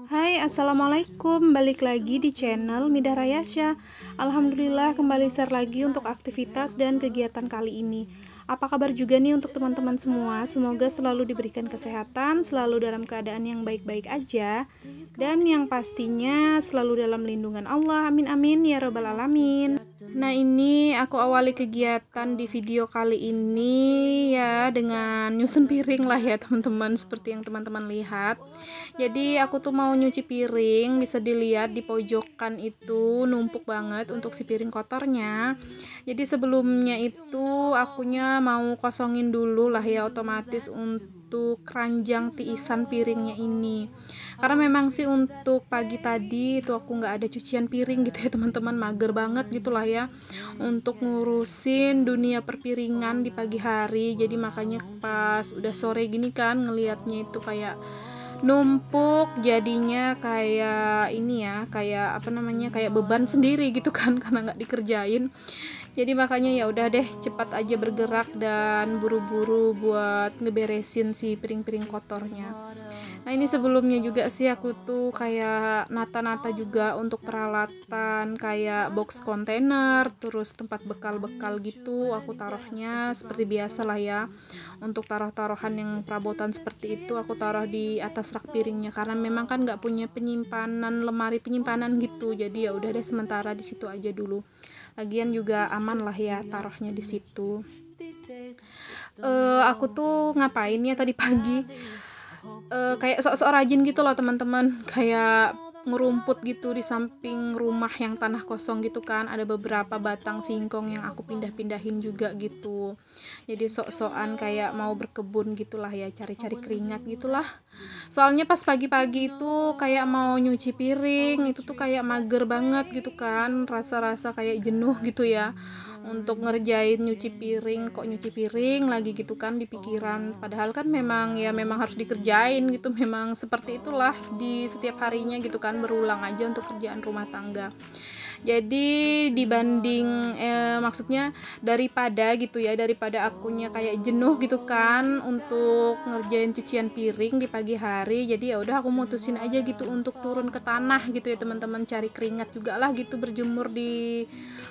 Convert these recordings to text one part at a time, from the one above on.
Hai, assalamualaikum. Balik lagi di channel Midah Rayasya. Alhamdulillah kembali share lagi untuk aktivitas dan kegiatan kali ini. Apa kabar juga nih untuk teman-teman semua? Semoga selalu diberikan kesehatan, selalu dalam keadaan yang baik-baik aja, dan yang pastinya selalu dalam lindungan Allah. Amin amin ya robbal alamin. Nah, ini aku awali kegiatan di video kali ini ya dengan nyusun piring lah ya teman-teman, seperti yang teman-teman lihat. Jadi aku tuh mau nyuci piring, bisa dilihat di pojokan itu numpuk banget untuk si piring kotornya. Jadi sebelumnya itu akunya mau kosongin dulu lah ya, otomatis untuk keranjang tiisan piringnya ini, karena memang sih untuk pagi tadi itu aku nggak ada cucian piring gitu ya teman-teman, mager banget gitulah ya untuk ngurusin dunia perpiringan di pagi hari. Jadi makanya pas udah sore gini kan ngelihatnya itu kayak numpuk, jadinya kayak ini ya, kayak apa namanya, kayak beban sendiri gitu kan karena nggak dikerjain. Jadi makanya ya udah deh, cepat aja bergerak dan buru-buru buat ngeberesin si piring-piring kotornya. Nah, ini sebelumnya juga sih aku tuh kayak nata-nata juga untuk peralatan kayak box kontainer, terus tempat bekal-bekal gitu aku taruhnya seperti biasa lah ya. Untuk taruh-taruhan yang perabotan seperti itu aku taruh di atas rak piringnya, karena memang kan nggak punya penyimpanan, lemari penyimpanan gitu. Jadi ya udah deh, sementara di situ aja dulu. Lagian juga aman lah ya taruhnya di situ. Aku tuh ngapain ya tadi pagi, kayak sok-sok rajin gitu loh teman-teman, kayak ngerumput gitu di samping rumah yang tanah kosong gitu kan. Ada beberapa batang singkong yang aku pindah-pindahin juga gitu. Jadi sok-sokan kayak mau berkebun gitulah ya, cari-cari keringat gitulah. Soalnya pas pagi-pagi itu kayak mau nyuci piring itu tuh kayak mager banget gitu kan, rasa-rasa kayak jenuh gitu ya untuk ngerjain nyuci piring. Kok nyuci piring lagi gitu kan di pikiran, padahal kan memang ya memang harus dikerjain gitu, memang seperti itulah di setiap harinya gitu kan, berulang aja untuk kerjaan rumah tangga. Jadi dibanding maksudnya daripada gitu ya, daripada akunya kayak jenuh gitu kan untuk ngerjain cucian piring di pagi hari, jadi ya udah aku mutusin aja gitu untuk turun ke tanah gitu ya teman-teman, cari keringat juga lah gitu, berjemur di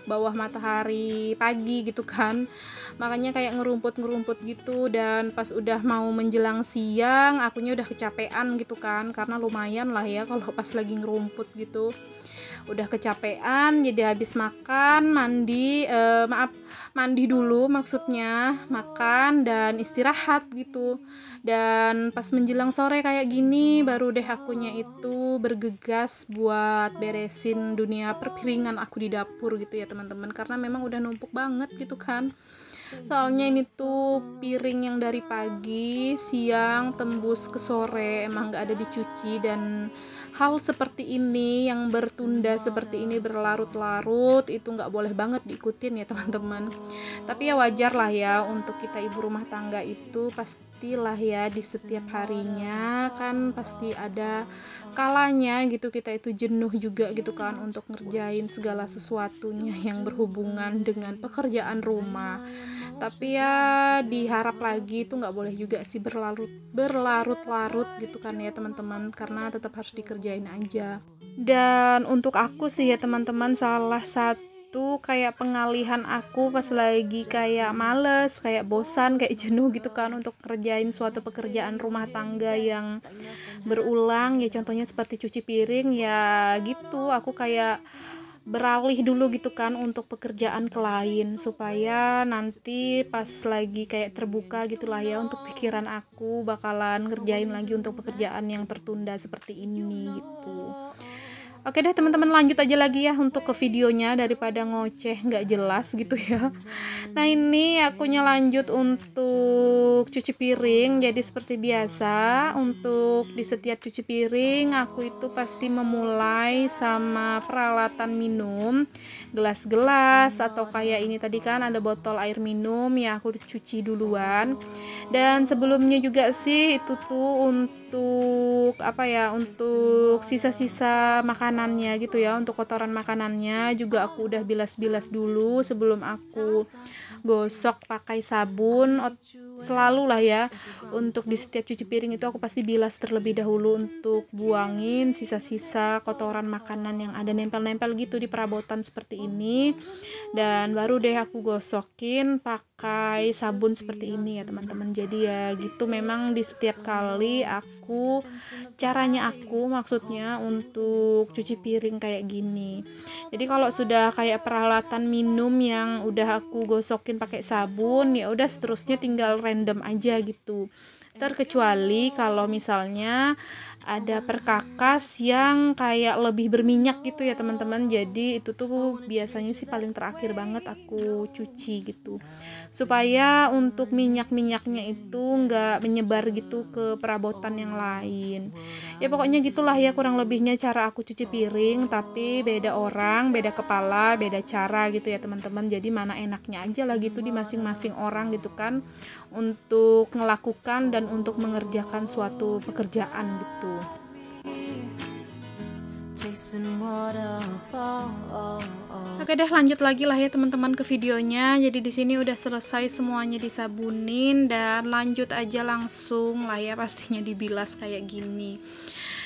bawah matahari pagi gitu kan. Makanya kayak ngerumput-ngerumput gitu, dan pas udah mau menjelang siang akunya udah kecapean gitu kan, karena lumayan lah ya kalau pas lagi ngerumput gitu. Udah kecapean, jadi habis makan, mandi dulu maksudnya, makan dan istirahat gitu. Dan pas menjelang sore kayak gini baru deh akunya itu bergegas buat beresin dunia perpiringan aku di dapur gitu ya teman-teman, karena memang udah numpuk banget gitu kan. Soalnya ini tuh piring yang dari pagi, siang, tembus ke sore emang gak ada dicuci, dan hal seperti ini yang bertunda seperti ini berlarut-larut itu gak boleh banget diikutin ya teman-teman. Tapi ya wajar lah ya, untuk kita ibu rumah tangga itu pastilah ya di setiap harinya kan pasti ada kalanya gitu kita itu jenuh juga gitu kan untuk ngerjain segala sesuatunya yang berhubungan dengan pekerjaan rumah. Tapi ya diharap lagi itu nggak boleh juga sih berlarut-larut gitu kan ya teman-teman, karena tetap harus dikerjain aja. Dan untuk aku sih ya teman-teman, salah satu kayak pengalihan aku pas lagi kayak males, kayak bosan, kayak jenuh gitu kan untuk kerjain suatu pekerjaan rumah tangga yang berulang ya, contohnya seperti cuci piring ya gitu, aku kayak beralih dulu gitu kan untuk pekerjaan ke lain, supaya nanti pas lagi kayak terbuka gitulah ya untuk pikiran aku bakalan ngerjain lagi untuk pekerjaan yang tertunda seperti ini gitu. Oke deh teman-teman, lanjut aja lagi ya untuk ke videonya daripada ngoceh nggak jelas gitu ya. Nah, ini akunya lanjut untuk cuci piring. Jadi seperti biasa untuk di setiap cuci piring aku itu pasti memulai sama peralatan minum, gelas-gelas atau kayak ini tadi kan ada botol air minum ya, aku cuci duluan. Dan sebelumnya juga sih itu tuh untuk apa ya, untuk sisa-sisa makanannya gitu ya, untuk kotoran makanannya juga aku udah bilas-bilas dulu sebelum aku gosok pakai sabun. Selalu lah ya, untuk di setiap cuci piring itu aku pasti bilas terlebih dahulu untuk buangin sisa-sisa kotoran makanan yang ada nempel-nempel gitu di perabotan seperti ini. Dan baru deh aku gosokin pakai sabun seperti ini ya teman-teman. Jadi ya gitu, memang di setiap kali caranya aku maksudnya untuk cuci piring kayak gini. Jadi kalau sudah kayak peralatan minum yang udah aku gosokin pakai sabun, ya udah seterusnya tinggal random aja gitu. Terkecuali kalau misalnya ada perkakas yang kayak lebih berminyak gitu ya teman-teman. Jadi itu tuh biasanya sih paling terakhir banget aku cuci gitu, supaya untuk minyak-minyaknya itu nggak menyebar gitu ke perabotan yang lain. Ya pokoknya gitulah ya kurang lebihnya cara aku cuci piring, tapi beda orang, beda kepala, beda cara gitu ya teman-teman. Jadi mana enaknya aja lah gitu di masing-masing orang gitu kan, untuk melakukan dan untuk mengerjakan suatu pekerjaan gitu. Oke deh, lanjut lagi lah ya teman-teman ke videonya. Jadi di sini udah selesai semuanya disabunin dan lanjut aja langsung lah ya pastinya dibilas kayak gini.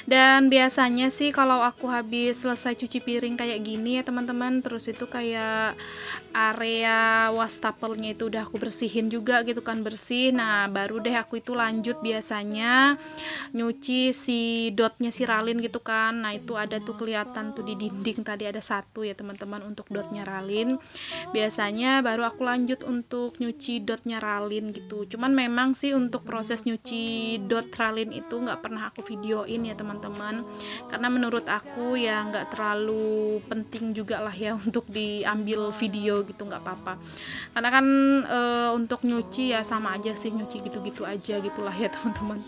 Dan biasanya sih kalau aku habis selesai cuci piring kayak gini ya teman-teman, terus itu kayak area wastafelnya itu udah aku bersihin juga gitu kan, bersih. Nah baru deh aku itu lanjut biasanya nyuci si dotnya si Ralin gitu kan. Nah itu ada tuh kelihatan tuh di dinding tadi ada satu ya teman-teman untuk dotnya Ralin. Biasanya baru aku lanjut untuk nyuci dotnya Ralin gitu. Cuman memang sih untuk proses nyuci dot Ralin itu nggak pernah aku videoin ya teman-teman, karena menurut aku ya nggak terlalu penting juga lah ya untuk diambil video gitu, nggak apa-apa. Karena kan untuk nyuci ya sama aja sih, nyuci gitu-gitu aja gitulah ya teman-teman.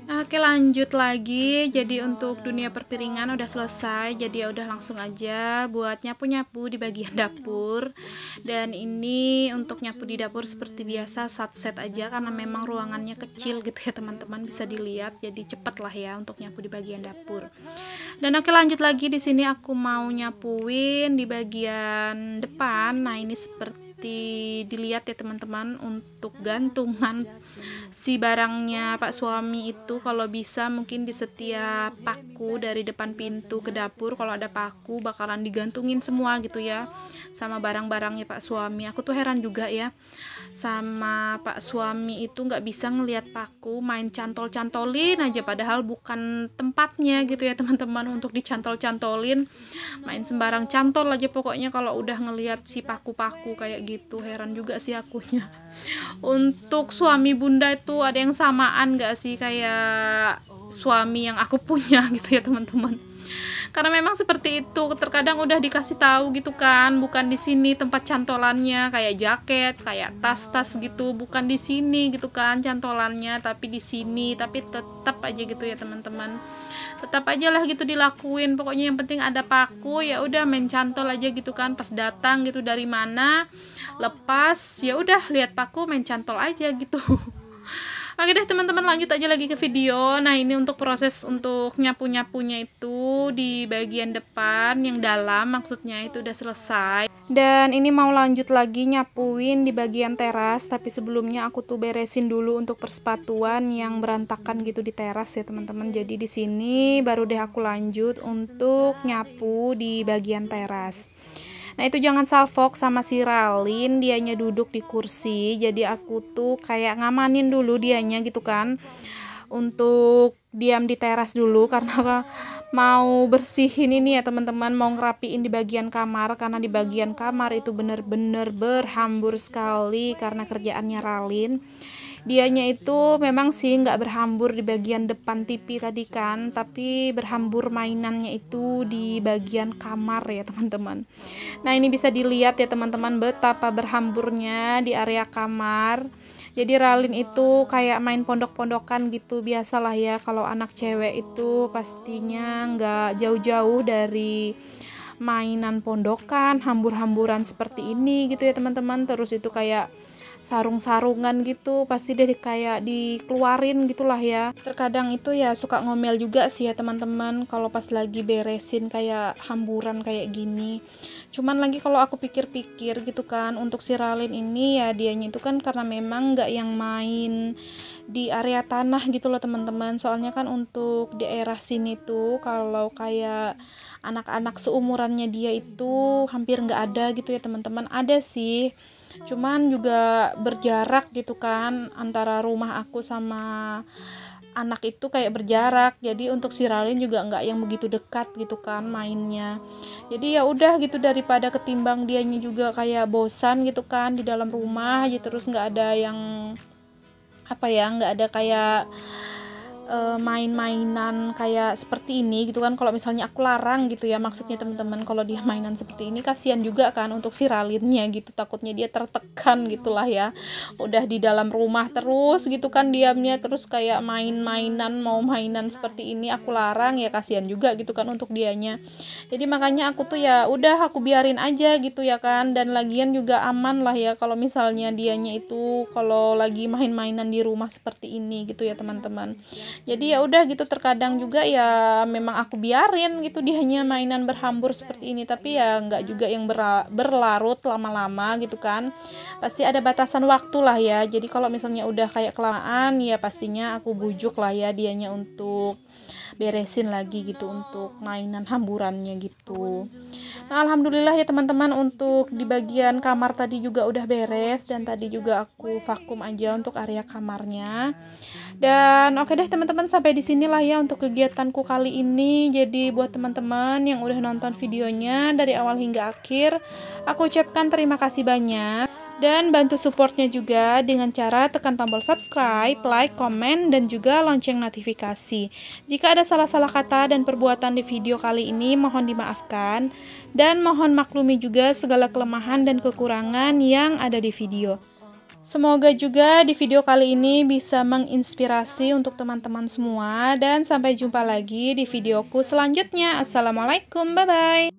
Nah, oke lanjut lagi. Jadi untuk dunia perpiringan udah selesai. Jadi ya udah langsung aja buat nyapu-nyapu di bagian dapur. Dan ini untuk nyapu di dapur seperti biasa satset aja karena memang ruangannya kecil gitu ya teman-teman, bisa dilihat. Jadi cepet lah ya untuk nyapu di bagian dapur. Dan oke lanjut lagi, di sini aku mau nyapuin di bagian depan. Nah, ini seperti dilihat ya teman-teman, untuk gantungan si barangnya Pak suami itu kalau bisa mungkin di setiap paku dari depan pintu ke dapur, kalau ada paku bakalan digantungin semua gitu ya sama barang-barangnya Pak suami. Aku tuh heran juga ya sama Pak suami itu nggak bisa ngelihat paku, main cantol-cantolin aja padahal bukan tempatnya gitu ya teman-teman untuk dicantol-cantolin, main sembarang cantol aja pokoknya kalau udah ngelihat si paku-paku kayak gitu. Heran juga sih akunya. Untuk suami bunda itu ada yang samaan gak sih kayak suami yang aku punya gitu ya teman-teman, karena memang seperti itu. Terkadang udah dikasih tahu gitu kan, bukan di sini tempat cantolannya, kayak jaket, kayak tas-tas gitu, bukan di sini gitu kan cantolannya, tapi di sini. Tapi tetap aja gitu ya teman-teman, tetap aja lah gitu dilakuin. Pokoknya yang penting ada paku, ya udah main cantol aja gitu kan. Pas datang gitu dari mana, lepas ya udah lihat paku main cantol aja gitu. Oke deh teman-teman, lanjut aja lagi ke video. Nah ini untuk proses untuk nyapu-nyapunya itu di bagian depan yang dalam maksudnya itu udah selesai. Dan ini mau lanjut lagi nyapuin di bagian teras, tapi sebelumnya aku tuh beresin dulu untuk persepatuan yang berantakan gitu di teras ya teman-teman. Jadi di sini baru deh aku lanjut untuk nyapu di bagian teras. Nah itu jangan salfok sama si Ralin, dianya duduk di kursi. Jadi aku tuh kayak ngamanin dulu dianya gitu kan, untuk diam di teras dulu karena mau bersihin ini ya teman-teman, mau ngerapiin di bagian kamar. Karena di bagian kamar itu bener-bener berhambur sekali karena kerjaannya Ralin. Dianya itu memang sih nggak berhambur di bagian depan TV tadi kan, tapi berhambur mainannya itu di bagian kamar ya teman-teman. Nah ini bisa dilihat ya teman-teman betapa berhamburnya di area kamar. Jadi Ralin itu kayak main pondok-pondokan gitu, biasalah ya kalau anak cewek itu pastinya nggak jauh-jauh dari mainan pondokan, hambur-hamburan seperti ini gitu ya teman-teman. Terus itu kayak sarung-sarungan gitu, pasti deh kayak dikeluarin gitulah ya. Terkadang itu ya suka ngomel juga sih ya teman-teman kalau pas lagi beresin kayak hamburan kayak gini. Cuman lagi kalau aku pikir-pikir gitu kan, untuk si Ralin ini ya dianya itu kan karena memang nggak yang main di area tanah gitu loh teman-teman. Soalnya kan untuk di daerah sini tuh kalau kayak anak-anak seumurannya dia itu hampir nggak ada gitu ya teman-teman. Ada sih, cuman juga berjarak gitu kan antara rumah aku sama anak itu kayak berjarak, jadi untuk si Ralin juga nggak yang begitu dekat gitu kan mainnya. Jadi ya udah gitu, daripada ketimbang dianya juga kayak bosan gitu kan di dalam rumah aja terus nggak ada yang nggak ada kayak main-mainan kayak seperti ini gitu kan. Kalau misalnya aku larang gitu ya, maksudnya teman-teman, kalau dia mainan seperti ini kasihan juga kan untuk si Ralinnya gitu, takutnya dia tertekan gitulah ya, udah di dalam rumah terus gitu kan diamnya, terus kayak main-mainan, mau mainan seperti ini aku larang ya kasihan juga gitu kan untuk dianya. Jadi makanya aku tuh ya udah aku biarin aja gitu ya kan, dan lagian juga aman lah ya kalau misalnya dianya itu kalau lagi main-mainan di rumah seperti ini gitu ya teman-teman. Jadi ya udah gitu, terkadang juga ya memang aku biarin gitu dia hanya mainan berhambur seperti ini, tapi ya nggak juga yang berlarut lama-lama gitu kan, pasti ada batasan waktu lah ya. Jadi kalau misalnya udah kayak kelamaan ya pastinya aku bujuk lah ya dianya untuk beresin lagi gitu untuk mainan hamburannya gitu. Nah alhamdulillah ya teman-teman, untuk di bagian kamar tadi juga udah beres, dan tadi juga aku vakum aja untuk area kamarnya. Dan oke deh teman-teman, sampai di sinilah ya untuk kegiatanku kali ini. Jadi buat teman-teman yang udah nonton videonya dari awal hingga akhir, aku ucapkan terima kasih banyak. Dan bantu supportnya juga dengan cara tekan tombol subscribe, like, komen, dan juga lonceng notifikasi. Jika ada salah-salah kata dan perbuatan di video kali ini, mohon dimaafkan. Dan mohon maklumi juga segala kelemahan dan kekurangan yang ada di video. Semoga juga di video kali ini bisa menginspirasi untuk teman-teman semua. Dan sampai jumpa lagi di videoku selanjutnya. Assalamualaikum, bye-bye.